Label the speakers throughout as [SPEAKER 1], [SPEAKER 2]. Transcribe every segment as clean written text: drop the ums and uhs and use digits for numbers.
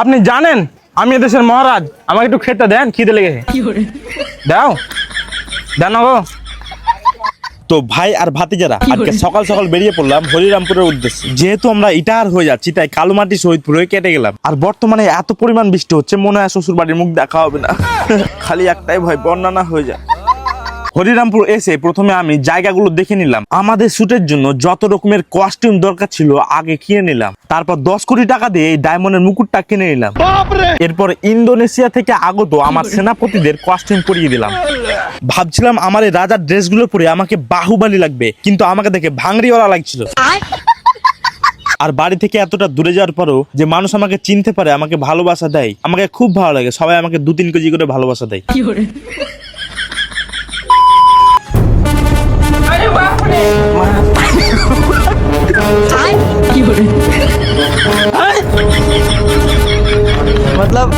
[SPEAKER 1] আপনি জানেন আমি এদেশের মহারাজ, আমাকে একটু খেতে দেন, খিদে লেগেছে। দাও দেন গো।
[SPEAKER 2] তো ভাই আর ভাতিজারা আজকে সকাল সকাল বেরিয়ে পড়লাম হরিরামপুরের উদ্দেশ্যে। যেহেতু আমরা ইটার হয়ে যাচ্ছি তাই কালুমাটি শহীদপুর হয়ে কেটে গেলাম। আর বর্তমানে এত পরিমাণ বৃষ্টি হচ্ছে, মনে হয় শ্বশুর বাড়ির মুখ দেখা হবে না। খালি একটাই ভয়, বন্যা না হয়ে যায়। হরিরামপুর এসে প্রথমে আমি জায়গাগুলো দেখে নিলাম। আমাদের শুটের জন্য যত রকমের কস্টিউম দরকার ছিল আগে কিনে নিলাম। তারপর 10 কোটি টাকা দিয়ে এই ডায়মন্ডের মুকুটটা কিনে নিলাম। এরপর ইন্দোনেশিয়া থেকে আগত আমার সেনাপতিদের কস্টিউম পরিয়ে দিলাম। ভাবছিলাম আমার এই রাজার ড্রেসগুলো পরে আমাকে বাহুবলী লাগবে, কিন্তু আমাকে দেখে ভাঙড়িওয়ালা লাগছিল। আর বাড়ি থেকে এতটা দূরে যাওয়ার পরও যে মানুষ আমাকে চিনতে পারে, আমাকে ভালোবাসা দেয়, আমাকে খুব ভালো লাগে। সবাই আমাকে 2-3 কেজি করে ভালোবাসা দেয়।
[SPEAKER 3] मतलब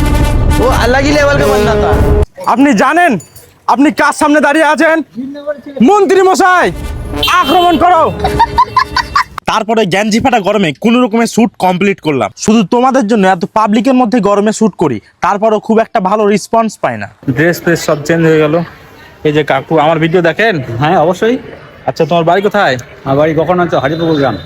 [SPEAKER 3] वो अलग ही लेवल का बंदा था।
[SPEAKER 1] আপনি জানেন আপনি কার সামনে দাঁড়িয়ে আছেন? মন্ত্রী মশাই, আক্রমণ করো।
[SPEAKER 2] তারপরে গ্যাঞ্জি ফাটা গরমে কোন রকমের শুট কমপ্লিট করলাম, শুধু তোমাদের জন্য। এত পাবলিকের মধ্যে গরমে শুট করি, তারপরও খুব একটা ভালো রেসপন্স পাই না।
[SPEAKER 1] ড্রেস ফ্রেস সব চেঞ্জ হয়ে গেল। এই যে কাকু আমার ভিডিও দেখেন?
[SPEAKER 4] হ্যাঁ অবশ্যই।
[SPEAKER 1] আচ্ছা, তোমার বাড়ি কোথায়?
[SPEAKER 4] আমার বাড়ি কখন আছে? হাজিপুকুর গ্রাম।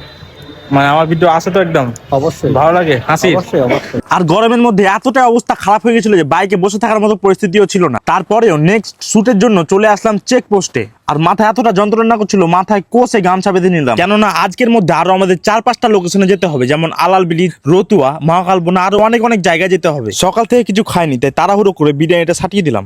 [SPEAKER 1] মানে আমার ভিডিও আসে তো একদম
[SPEAKER 4] অবশ্যই
[SPEAKER 1] ভালো লাগে, হাসি।
[SPEAKER 4] অবশ্যই অবশ্যই।
[SPEAKER 2] আর গরমের মধ্যে এতটা অবস্থা খারাপ হয়ে গেছিল যে বাইকে বসে থাকার মতো পরিস্থিতিও ছিল না। তারপরেও নেক্সট শুটের জন্য চলে আসলাম চেকপোস্টে। আর মাথায় এতটা যন্ত্রণা করছিল, মাথায় কোষে গামছা বেঁধে নিলাম, কেননা আজকের মধ্যে আরো আমাদের 4-5টা লোকেশনে যেতে হবে, যেমন আলাল ব্রিজ, রতুয়া, মহাকালবোনা, আরো অনেক অনেক জায়গায় যেতে হবে। সকাল থেকে কিছু খাইনি, তাই তাড়াহুড়ো করে বিরিয়ানিটা সাটিয়ে দিলাম।